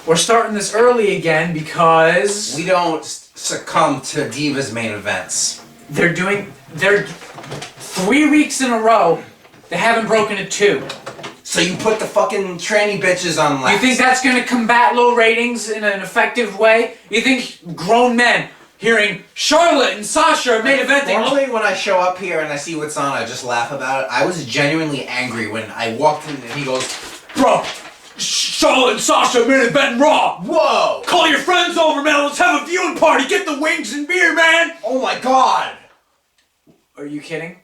We're starting this early again because we don't succumb to Divas main events. They're 3 weeks in a row. They haven't broken it 2. So you put the fucking tranny bitches on last. You think that's going to combat low ratings in an effective way? You think grown men hearing Charlotte and Sasha are main eventing? Normally when I show up here and I see what's on, I just laugh about it. I was genuinely angry when I walked in and he goes, bro, Charlotte and Sasha main event Raw. Whoa! Call your friends over, man. Let's have a viewing party. Get the wings and beer, man. Oh my god. Are you kidding?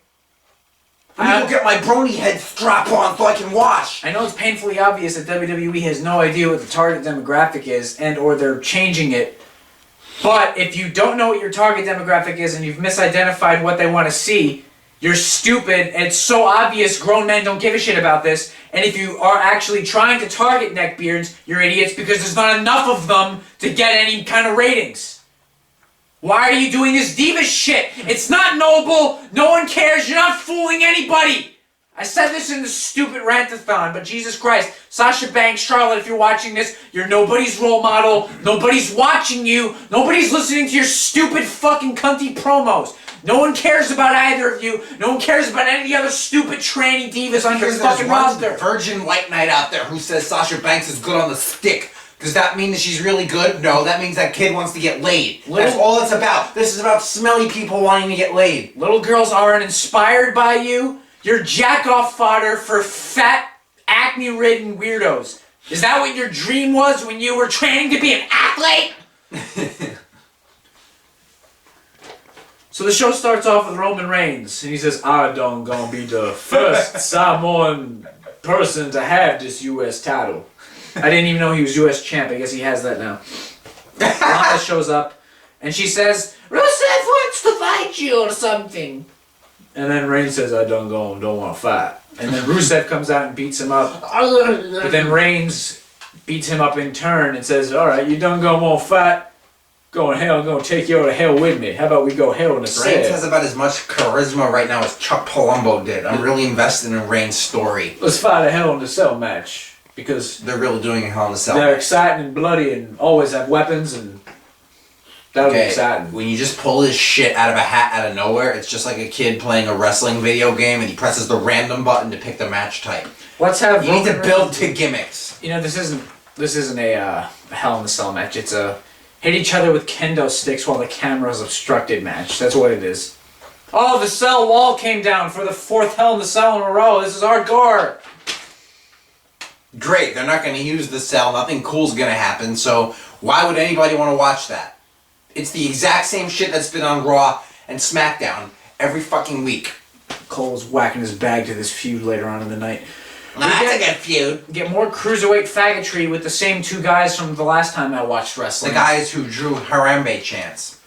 I will get my brony head strap on so I can watch. I know it's painfully obvious that WWE has no idea what the target demographic is and or they're changing it. But if you don't know what your target demographic is and you've misidentified what they want to see, you're stupid. It's so obvious grown men don't give a shit about this. And if you are actually trying to target neckbeards, you're idiots because there's not enough of them to get any kind of ratings. Why are you doing this diva shit? It's not noble. No one cares. You're not fooling anybody. I said this in the stupid rant-a-thon, but Jesus Christ. Sasha Banks, Charlotte, if you're watching this, you're nobody's role model. Nobody's watching you. Nobody's listening to your stupid fucking cunty promos. No one cares about either of you. No one cares about any of the other stupid tranny divas on your fucking roster. Virgin white knight out there who says Sasha Banks is good on the stick. Does that mean that she's really good? No, that means that kid wants to get laid. That's all it's about. This is about smelly people wanting to get laid. Little girls aren't inspired by you. You're jack-off fodder for fat, acne-ridden weirdos. Is that what your dream was when you were training to be an athlete? So the show starts off with Roman Reigns, and he says, I don't gonna be the first Samoan person to have this U.S. title. I didn't even know he was U.S. champ. I guess he has that now. Lana shows up, and she says, Rusev wants to fight you or something. And then Reigns says, I don't want to fight. And then Rusev comes out and beats him up. But then Reigns beats him up in turn and says, alright, you don't want to fight? Go in hell, I'm going to take you over to hell with me. How about we go hell in a cell? Reigns has about as much charisma right now as Chuck Palumbo did. I'm really invested in Reigns' story. Let's fight a Hell in a Cell match. Because they're really doing a Hell in a Cell. They're exciting and bloody and always have weapons and that'll be exciting. When you just pull this shit out of a hat out of nowhere, it's just like a kid playing a wrestling video game and he presses the random button to pick the match type. Let's have you need to build to gimmicks. You know, this isn't a Hell in a Cell match. It's a hit each other with kendo sticks while the camera's obstructed match. That's what it is. Oh, the cell wall came down for the 4th Hell in a Cell in a row. This is hardcore. Great, they're not going to use the cell, nothing cool's going to happen, so why would anybody want to watch that? It's the exact same shit that's been on Raw and SmackDown every fucking week. Cole's whacking his bag to this feud later on in the night. That's a good feud. Get more cruiserweight faggotry with the same 2 guys from the last time I watched wrestling. The guys who drew Harambe chants.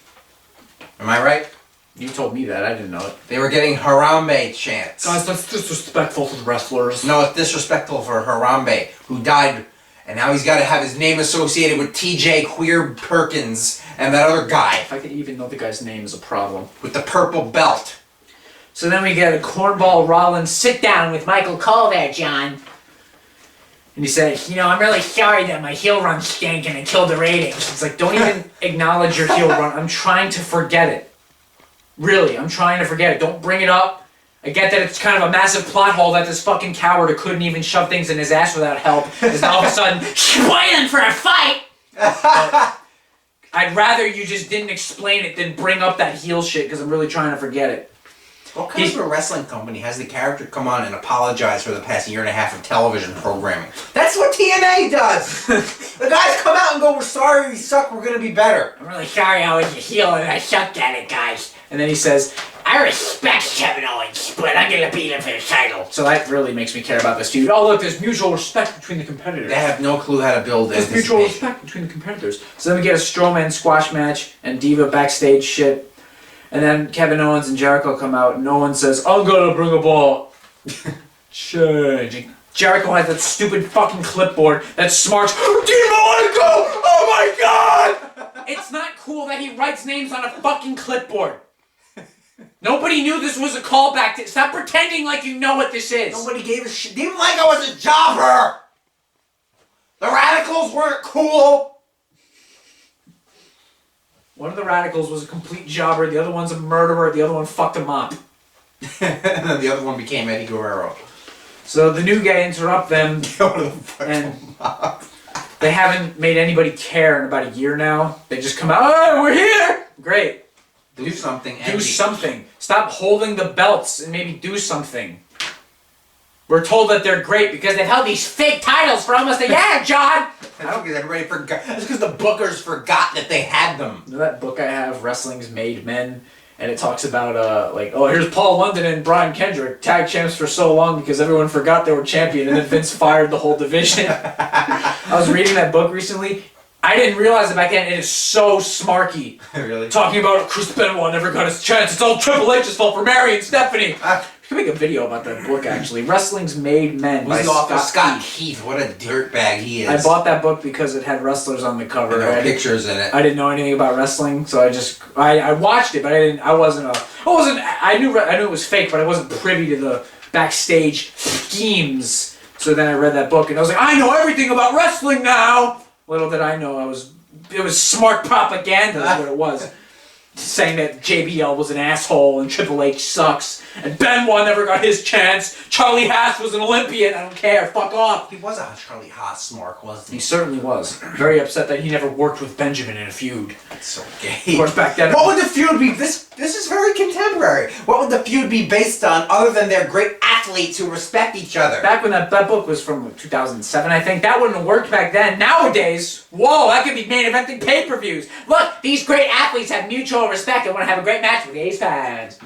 Am I right? You told me that, I didn't know it. They were getting Harambe chants. Guys, that's disrespectful to the wrestlers. No, it's disrespectful for Harambe, who died, and now he's got to have his name associated with TJ Queer Perkins and that other guy. If I could even know the guy's name is a problem. With the purple belt. So then we get a cornball Rollins sit down with Michael Cole there, John. And he said, you know, I'm really sorry that my heel run stank and it killed the ratings. It's like, don't even acknowledge your heel run. I'm trying to forget it. Really, I'm trying to forget it. Don't bring it up. I get that it's kind of a massive plot hole that this fucking coward who couldn't even shove things in his ass without help is now all of a sudden spoiling for a fight. I'd rather you just didn't explain it than bring up that heel shit because I'm really trying to forget it. What kind of a wrestling company has the character come on and apologize for the past year and a half of television programming? That's what TNA does! The guys come out and go, we're sorry we suck, we're gonna be better. I'm really sorry I was a heel and I sucked at it, guys. And then he says, I respect Kevin Owens, but I'm gonna beat him for the title. So that really makes me care about this feud. Oh look, there's mutual respect between the competitors. They have no clue how to build it. There's mutual respect between the competitors. So then we get a Strowman squash match and Diva backstage shit. And then Kevin Owens and Jericho come out and Owens says, I'm gonna bring a ball. Change. Jericho has that stupid fucking clipboard that smarts, Dean Malenko! Oh my god! It's not cool that he writes names on a fucking clipboard. Nobody knew this was a callback to... Stop pretending like you know what this is. Nobody gave a shit. Dean Malenko was a jobber! The Radicals weren't cool. One of the Radicals was a complete jobber. The other one's a murderer. The other one fucked him up. And then the other one became Eddie Guerrero. So the new guy interrupt them, and they haven't made anybody care in about a year now. They just come out, oh, we're here! Great. Do something. Do something. Stop holding the belts and maybe do something. We're told that they're great because they've held these fake titles for almost a year, John! I don't think everybody forgot. That's because the bookers forgot that they had them. You know that book I have, Wrestling's Made Men? And it talks about, here's Paul London and Brian Kendrick, tag champs for so long because everyone forgot they were champion, and then Vince fired the whole division. I was reading that book recently. I didn't realize it back then. It is so smarky. Really? Talking about Chris Benoit never got his chance. It's all Triple H's fault for Mary and Stephanie. We can make a video about that book, actually. Wrestling's Made Men by Scott Keith. What a dirtbag he is. I bought that book because it had wrestlers on the cover. And there were pictures in it. I didn't know anything about wrestling, so I watched it, but I knew it was fake, but I wasn't privy to the backstage schemes. So then I read that book, and I was like, I know everything about wrestling now! Little did I know it was smart propaganda is what it was. Saying that JBL was an asshole and Triple H sucks and Benoit never got his chance. Charlie Haas was an Olympian. I don't care. Fuck off. He was a Charlie Haas mark, wasn't he? He certainly was. Very upset that he never worked with Benjamin in a feud. That's so gay. Of course, back then. What would the feud be? This is very contemporary. What would the feud be based on other than they're great athletes who respect each other? Back when that book was from 2007, I think, that wouldn't have worked back then. Nowadays, whoa, that could be main eventing pay-per-views. Look, these great athletes have mutual respect and want to have a great match with the Ace fans.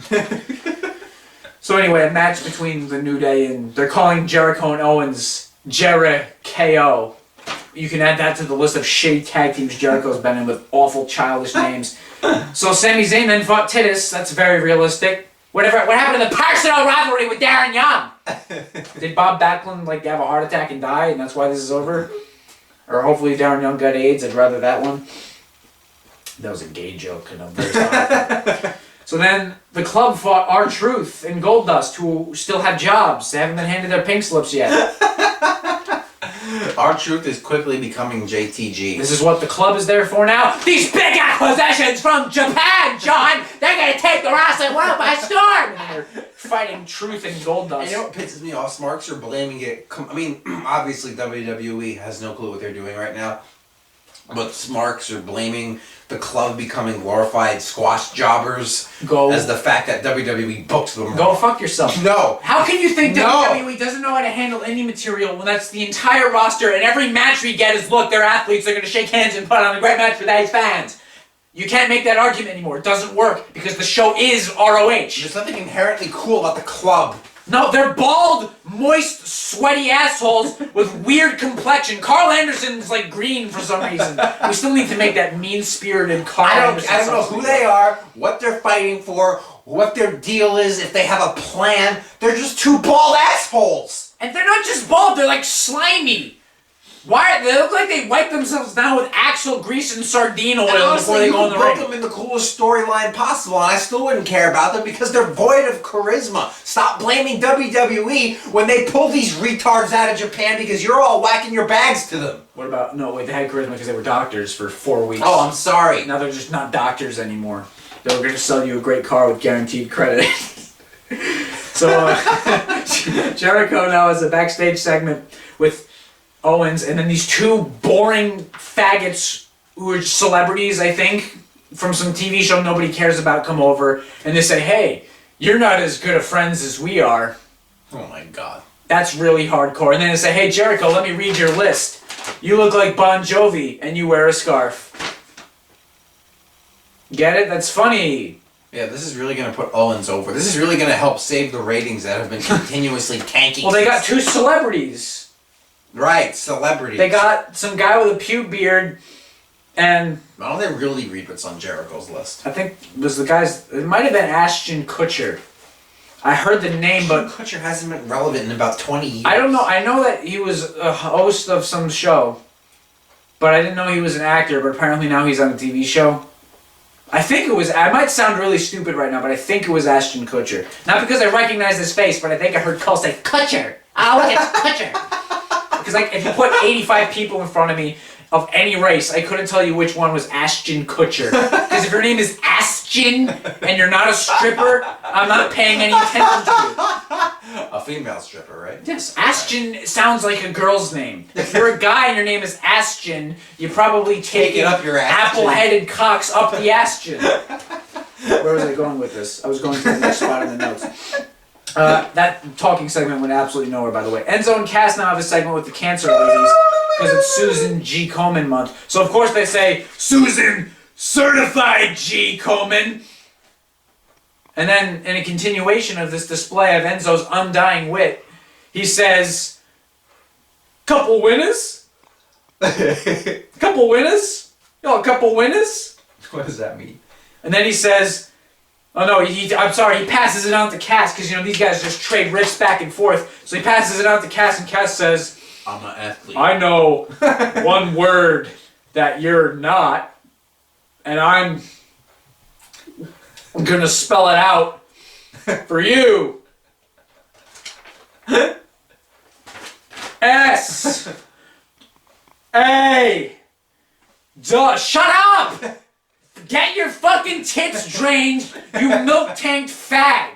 So anyway, a match between the New Day and they're calling Jericho and Owens Jericho. You can add that to the list of shitty tag teams Jericho's been in with awful childish names. So Sami Zayn then fought Titus. That's very realistic. What happened to the personal rivalry with Darren Young? Did Bob Backlund have a heart attack and die, and that's why this is over? Or hopefully Darren Young got AIDS. I'd rather that one. That was a gay joke, and I'm very sorry. So then the club fought R-Truth and Goldust, who still have jobs. They haven't been handed their pink slips yet. R-Truth is quickly becoming JTG. This is what the club is there for now. These big acquisitions from Japan, John! They're gonna take the wrestling world by storm! And they're fighting Truth and Goldust. And you know what pisses me off? Smarks are blaming it. Obviously WWE has no clue what they're doing right now. But Smarks are blaming the club becoming glorified squash jobbers as the fact that WWE booked them. Go fuck yourself. No. How can you think WWE doesn't know how to handle any material when that's the entire roster and every match we get is, look, they're athletes, they're going to shake hands and put on a great match for these fans. You can't make that argument anymore. It doesn't work because the show is ROH. There's something inherently cool about the club. No, they're bald, moist, sweaty assholes with weird complexion. Carl Anderson's green for some reason. We still need to make that mean-spirited Carl Anderson. I don't know who they are, what they're fighting for, what their deal is, if they have a plan. They're just two bald assholes. And they're not just bald, they're slimy. Why? They look like they wipe themselves down with Axel grease and sardine oil before they go in the ring. You could put them in the coolest storyline possible, and I still wouldn't care about them because they're void of charisma. Stop blaming WWE when they pull these retards out of Japan because you're all whacking your bags to them. What about, no, wait, they had charisma because they were doctors for 4 weeks. Oh, I'm sorry. Now they're just not doctors anymore. They were going to sell you a great car with guaranteed credit. So, Jericho now has a backstage segment with Owens, and then these two boring faggots who are celebrities, I think, from some TV show nobody cares about, come over, and they say, hey, you're not as good of friends as we are. Oh my god. That's really hardcore. And then they say, hey, Jericho, let me read your list. You look like Bon Jovi, and you wear a scarf. Get it? That's funny. Yeah, this is really going to put Owens over. This is really going to help save the ratings that have been continuously tanking. Well, they got two celebrities. Right, celebrities. They got some guy with a pube beard, and... Why don't they really read what's on Jericho's list? I think it was the guy's... It might have been Ashton Kutcher. I heard the name, but... Kutcher hasn't been relevant in about 20 years. I don't know. I know that he was a host of some show, but I didn't know he was an actor, but apparently now he's on a TV show. I think it was... I might sound really stupid right now, but I think it was Ashton Kutcher. Not because I recognize his face, but I think I heard Cole say, Kutcher! Oh, look, it's Kutcher! because like if you put 85 people in front of me of any race, I couldn't tell you which one was Ashton Kutcher. Because if your name is Ashton and you're not a stripper, I'm not paying any attention to you. A female stripper, right? Yes, Ashton sounds like a girl's name. If you're a guy and your name is Ashton, you probably take it up your Ashton. apple-headed cocks up the Ashton. Where was I going with this? I was going to the next spot in the notes. That talking segment went absolutely nowhere, by the way. Enzo and Cass now have a segment with the cancer ladies because it's Susan G. Komen month. So, of course, they say, Susan, certified G. Komen. And then, in a continuation of this display of Enzo's undying wit, he says, couple winners? Couple winners? Y'all a couple winners? What does that mean? And then he says, oh no, I'm sorry, he passes it on to Cass, because, you know, these guys just trade riffs back and forth. So he passes it on to Cass, and Cass says, I'm an athlete. I know one word that you're not, and I'm gonna spell it out for you. S A shut up! Get your fucking tits drained, you milk-tanked fag.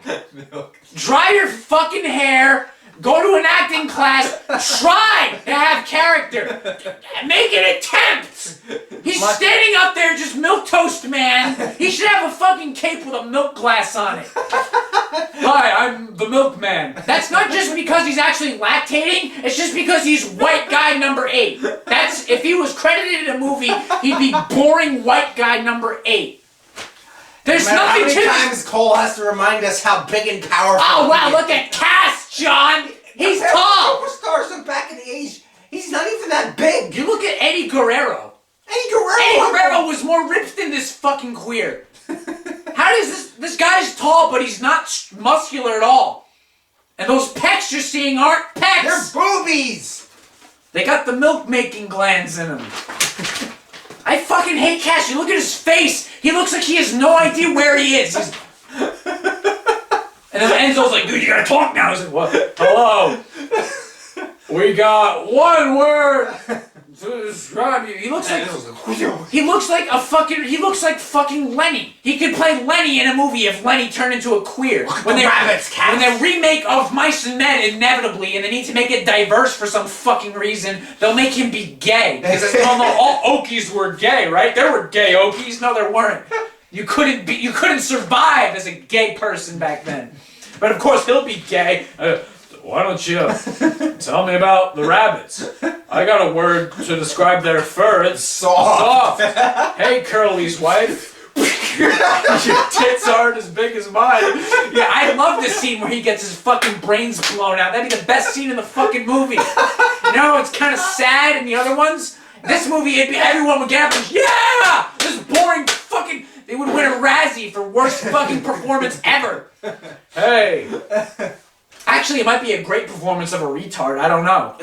Dry your fucking hair, go to an acting class, try to have character. Make an attempt! He's standing up there just milquetoast man. He should have a fucking cape with a milk glass on it. Hi, I'm the milkman. That's not just because he's actually lactating, it's just because he's white guy number 8. That's, if he was credited in a movie, he'd be boring white guy number 8. There's nothing to this. How many times Cole has to remind us how big and powerful Oh wow, look at Cass, John! He's tall! Superstars are back in the age. He's not even that big. You look at Eddie Guerrero. Eddie Guerrero was more ripped than this fucking queer. How does this guy's tall, but he's not muscular at all. And those pecs you're seeing aren't pecs! They're boobies! They got the milk-making glands in them. I fucking hate Cash. You look at his face. He looks like he has no idea where he is. And then Enzo's like, dude, you gotta talk now. He's like, what? Hello? We got one word to describe you. He looks like fucking Lenny. He could play Lenny in a movie if Lenny turned into a queer. When they remake of Mice and Men inevitably, and they need to make it diverse for some fucking reason, they'll make him be gay. Because all Okies were gay, right? There were gay Okies. No, there weren't. You couldn't survive as a gay person back then. But of course he'll be gay. Why don't you tell me about the rabbits? I got a word to describe their fur. It's soft. Hey, Curly's wife. Your tits aren't as big as mine. Yeah, I love this scene where he gets his fucking brains blown out. That'd be the best scene in the fucking movie. You know, it's kind of sad in the other ones. This movie, everyone would get up and, yeah! This boring fucking... They would win a Razzie for worst fucking performance ever. Hey. Actually, it might be a great performance of a retard. I don't know.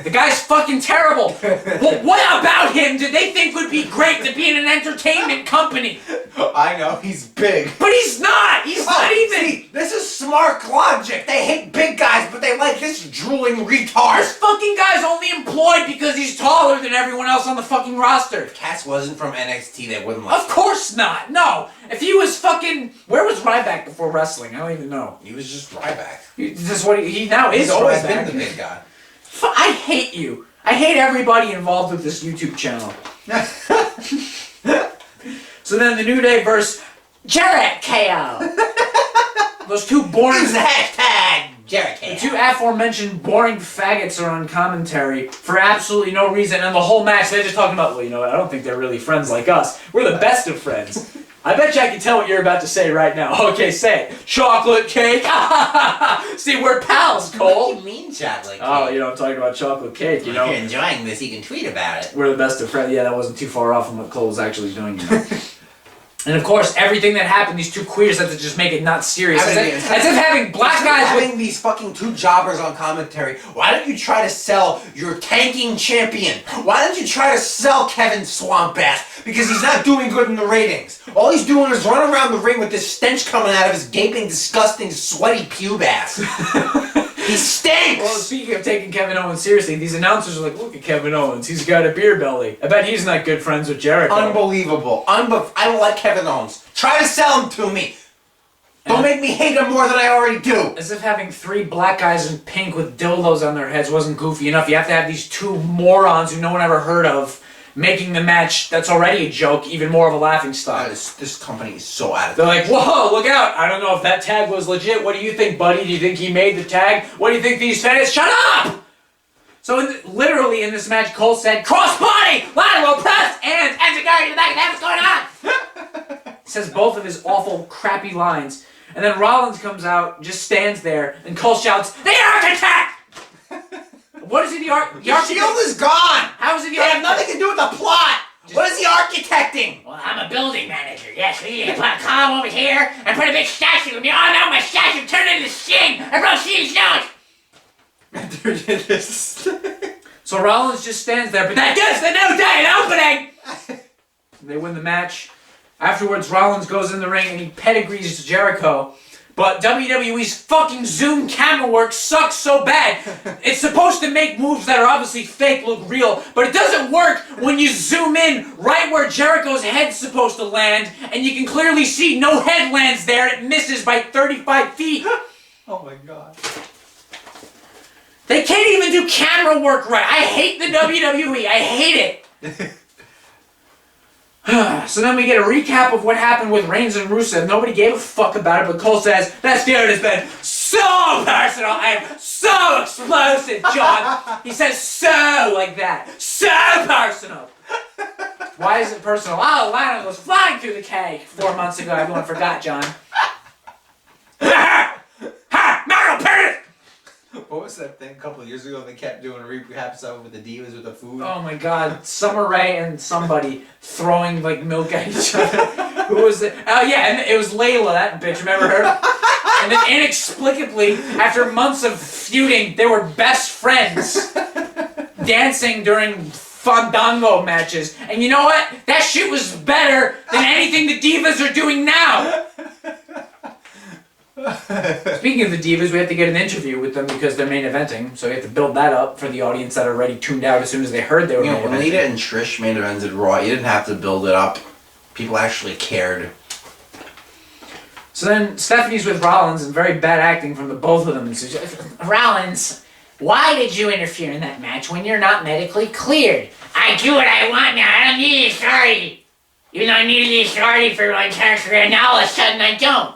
The guy's fucking terrible. Well, what about him did they think would be great to be in an entertainment company? I know, he's big. But he's not. He's not even. See, this is smart logic. They hate big guys, but they like this drooling retard. This fucking guy's only employed because he's taller than everyone else on the fucking roster. If Cass wasn't from NXT, they wouldn't like Of course not. No. If he was fucking... Where was Ryback before wrestling? I don't even know. He was just Ryback. This is what he now is. He's always Ryback. been the big guy. I hate you. I hate everybody involved with this YouTube channel. So then the New Day versus Jericho. Those two boring... Use the hashtag Jericho. The two aforementioned boring faggots are on commentary for absolutely no reason, and the whole match they're just talking about, well, you know what, I don't think they're really friends like us. We're the best of friends. I bet you I can tell what you're about to say right now. Okay, say it. Chocolate cake. See, we're pals, Cole. What do you mean chocolate cake? Oh, you know, I'm talking about chocolate cake, you know. If you're enjoying this, you can tweet about it. We're the best of friends. Yeah, that wasn't too far off from what Cole was actually doing, you know. And of course, everything that happened, these two queers had to just make it not serious. As if having black guys having these fucking two jobbers on commentary. Why don't you try to sell your tanking champion? Why don't you try to sell Kevin Swampass? Because he's not doing good in the ratings. All he's doing is running around the ring with this stench coming out of his gaping, disgusting, sweaty pube ass. He stinks! Well, speaking of taking Kevin Owens seriously, these announcers are like, look at Kevin Owens. He's got a beer belly. I bet he's not good friends with Jericho. Unbelievable. I don't like Kevin Owens. Try to sell him to me. Don't make me hate him more than I already do. As if having 3 black guys in pink with dildos on their heads wasn't goofy enough. You have to have these 2 morons who no one ever heard of making the match that's already a joke even more of a laughing stock. This company is so out of They're like, whoa, look out. I don't know if that tag was legit. What do you think, buddy? Do you think he made the tag? What do you think these fans... Shut up! So literally in this match, Cole said, crossbody, lateral press, and Enziguri to the back of the head. What's going on? He says both of his awful, crappy lines. And then Rollins comes out, just stands there, and Cole shouts, "The Architect!" What is he, the Your shield is gone! How is he the They have architect? nothing to do with the plot! What is he architecting? Well, I'm a building manager. Yes, we need to put a column over here and put a big statue. And oh no, my statue turned into Sting. I broke Sting's nose. So Rollins just stands there, but that gives the New Day an opening! They win the match. Afterwards, Rollins goes in the ring and he pedigrees Jericho. But WWE's fucking Zoom camera work sucks so bad. It's supposed to make moves that are obviously fake look real, but it doesn't work when you zoom in right where Jericho's head's supposed to land, and you can clearly see no head lands there, it misses by 35 feet. Oh my god. They can't even do camera work right. I hate the WWE. I hate it. So then we get a recap of what happened with Reigns and Rusev. Nobody gave a fuck about it, but Cole says, that feud has been so personal and so explosive, John. He says so like that. So personal. Why is it personal? Oh, Lana goes flying through the cake 4 months ago. Everyone forgot, John. Ha! Maggle, parrot! What was that thing a couple of years ago they kept doing recap stuff with the Divas with the food? Oh my god, Summer Rae and somebody throwing like milk at each other. Who was it? Oh yeah, and it was Layla, that bitch, remember her? And then inexplicably, after months of feuding, they were best friends. Dancing during Fandango matches. And you know what? That shit was better than anything the Divas are doing now. Speaking of the Divas, we have to get an interview with them because they're main eventing, so we have to build that up for the audience that already tuned out as soon as they heard they were main when eventing. Lita and Trish main evented Raw, you didn't have to build it up. People actually cared. So then Stephanie's with Rollins, and very bad acting from the both of them. So Rollins, why did you interfere in that match when you're not medically cleared? I do what I want now. I don't need the authority. Even though I needed the authority for my entire career, now all of a sudden I don't.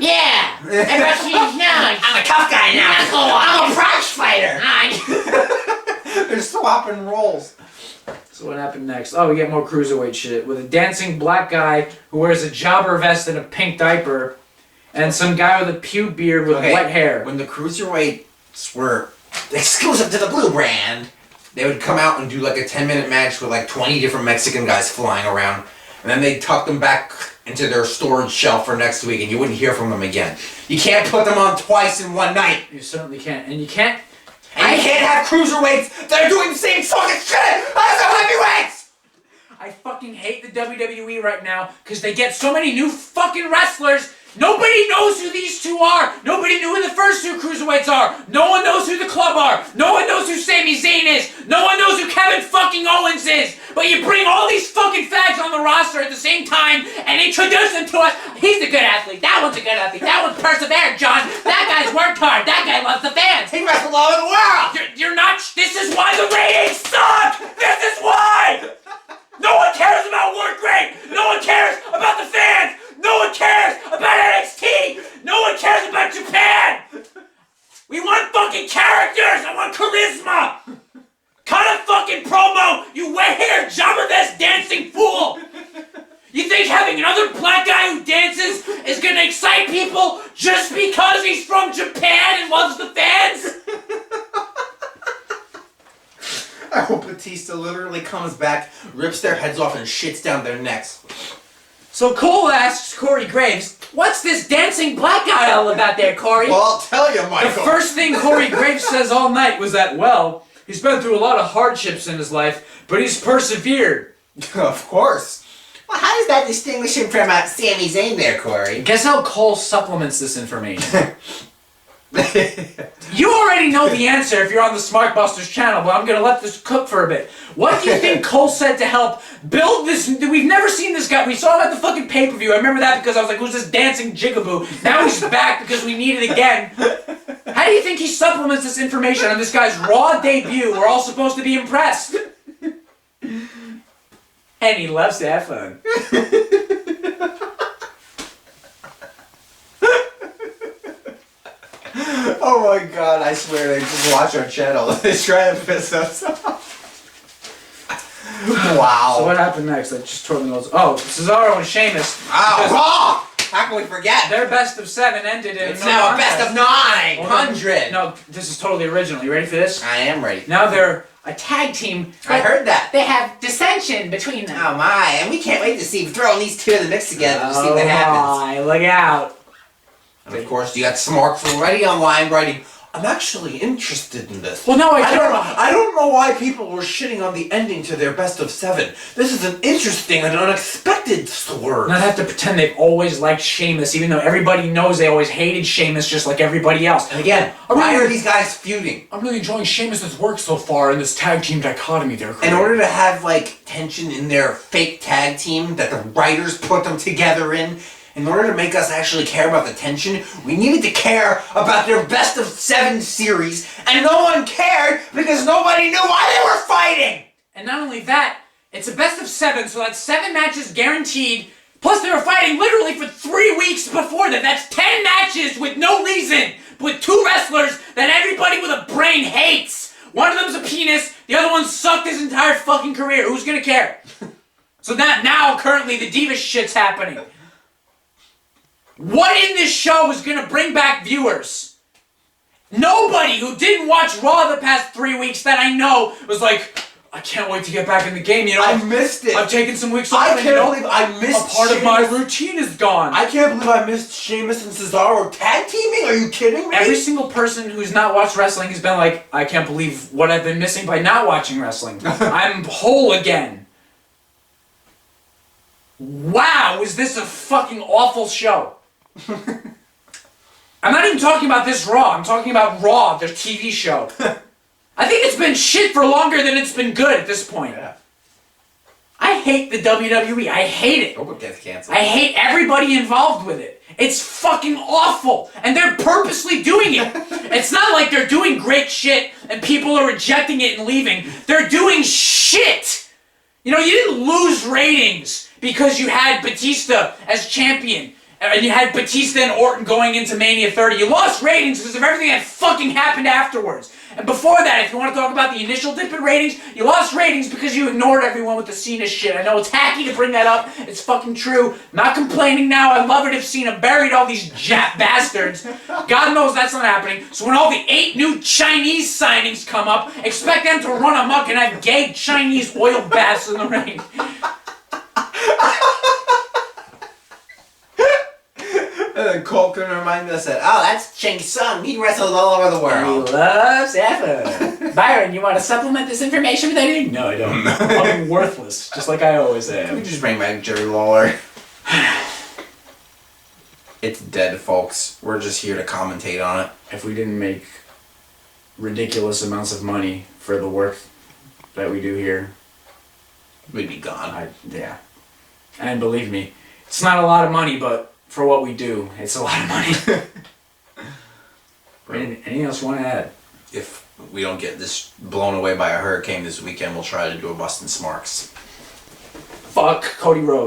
Yeah, I broke Sting's nose. I'm a tough guy now. Knuckle, I'm a prize fighter. They're swapping roles. So what happened next? Oh, we get more cruiserweight shit with a dancing black guy who wears a jobber vest and a pink diaper, and some guy with a pube beard with wet hair. When the cruiserweights were exclusive to the Blue brand, they would come out and do like a 10-minute match with like 20 different Mexican guys flying around, and then they'd tuck them back into their storage shelf for next week, and you wouldn't hear from them again. You can't put them on twice in one night. You certainly can't, and you can't. And you can't have cruiserweights that are doing the same fucking shit as the heavyweights! I fucking hate the WWE right now because they get so many new fucking wrestlers. Nobody knows who these two are. Nobody knew who the first 2 cruiserweights are. No one knows who the Club are. No one knows who Sami Zayn is. No one knows who Kevin fucking Owens is. But you bring all these fucking fags on the roster at the same time and introduce them to us. He's a good athlete. That one's a good athlete. That one's persevered, John. That guy's worked hard. That guy loves the fans. He wrestled all over the world! You're not. This is why the ratings suck. This is why. No one cares about work rate. No one cares about the fans. No one cares about NXT! No one cares about Japan! We want fucking characters! I want charisma! Cut a fucking promo, you wet-haired jobber vest dancing fool! You think having another black guy who dances is gonna excite people just because he's from Japan and loves the fans? I hope Batista literally comes back, rips their heads off, and shits down their necks. So Cole asks Corey Graves, what's this dancing black guy all about there, Corey? Well, I'll tell you, Michael. The first thing Corey Graves says all night was that, well, he's been through a lot of hardships in his life, but he's persevered. Of course. Well, how does that distinguish him from Sami Zayn there, Corey? Guess how Cole supplements this information? You already know the answer if you're on the SmarkBusters channel, but I'm going to let this cook for a bit. What do you think Cole said to help build this? We've never seen this guy. We saw him at the fucking pay-per-view. I remember that because I was like, who's this dancing jigaboo? Now he's back because we need it again. How do you think he supplements this information on this guy's Raw debut? We're all supposed to be impressed. And he loves to have fun. Oh my god, I swear they just watch our channel. They try to piss us off. Wow. So what happened next? I just totally knows. Oh, Cesaro and Sheamus. Oh, Raw! How can we forget? Their best of 7 ended in It's now a best of 900. No, this is totally original. You ready for this? I am ready. Now they're a tag team. I heard that. They have dissension between them. Oh my, and we can't wait to see throwing these two in the mix together to see what happens. Oh, look out. And of course, you got Smarks already online writing, I'm actually interested in this. Well, no, I I don't know why people were shitting on the ending to their best of 7. This is an interesting and unexpected swerve. Not have to pretend they've always liked Sheamus, even though everybody knows they always hated Sheamus just like everybody else. And again, why are these guys feuding? I'm really enjoying Sheamus' work so far in this tag team dichotomy there. In order to have, like, tension in their fake tag team that the writers put them together in order to make us actually care about the tension, we needed to care about their best of 7 series, and no one cared because nobody knew why they were fighting! And not only that, it's a best of 7, so that's 7 matches guaranteed. Plus they were fighting literally for 3 weeks before that. That's 10 matches with no reason, with 2 wrestlers that everybody with a brain hates. One of them's a penis, the other one sucked his entire fucking career. Who's gonna care? So now currently the Divas shit's happening. What in this show is gonna bring back viewers? Nobody who didn't watch Raw the past 3 weeks that I know was like, I can't wait to get back in the game. You know, I missed it. I've taken some weeks off. I and, can't believe I missed a part of my Sheamus. routine is gone. I can't believe I missed Sheamus and Cesaro tag teaming. Are you kidding me? Every single person who's not watched wrestling has been like, I can't believe what I've been missing by not watching wrestling. I'm whole again. Wow, is this a fucking awful show? I'm not even talking about this Raw. I'm talking about Raw, the TV show. I think it's been shit for longer than it's been good at this point. Yeah. I hate the WWE. I hate it. Hope it gets canceled. I hate everybody involved with it. It's fucking awful. And they're purposely doing it. It's not like they're doing great shit and people are rejecting it and leaving. They're doing shit. You know, you didn't lose ratings because you had Batista as champion. And you had Batista and Orton going into Mania 30. You lost ratings because of everything that fucking happened afterwards. And before that, if you want to talk about the initial dip in ratings, you lost ratings because you ignored everyone with the Cena shit. I know it's hacky to bring that up. It's fucking true. Not complaining now. I love it if Cena buried all these Jap bastards. God knows that's not happening. So when all the 8 new Chinese signings come up, expect them to run amok and have gay Chinese oil baths in the ring. And then Cole can remind us that, oh, that's Shang Tsung. He wrestles all over the He world. loves effort. Byron, you want to supplement this information with anything? No, I don't. I'm fucking worthless, just like I always We am. just bring back Jerry Lawler. It's dead, folks. We're just here to commentate on it. If we didn't make ridiculous amounts of money for the work that we do here, We'd be gone. yeah. And believe me, it's not a lot of money, but for what we do, it's a lot of money. Anything else you want to add? If we don't get this blown away by a hurricane this weekend, we'll try to do a Bustin' Smarks. Fuck Cody Rhodes.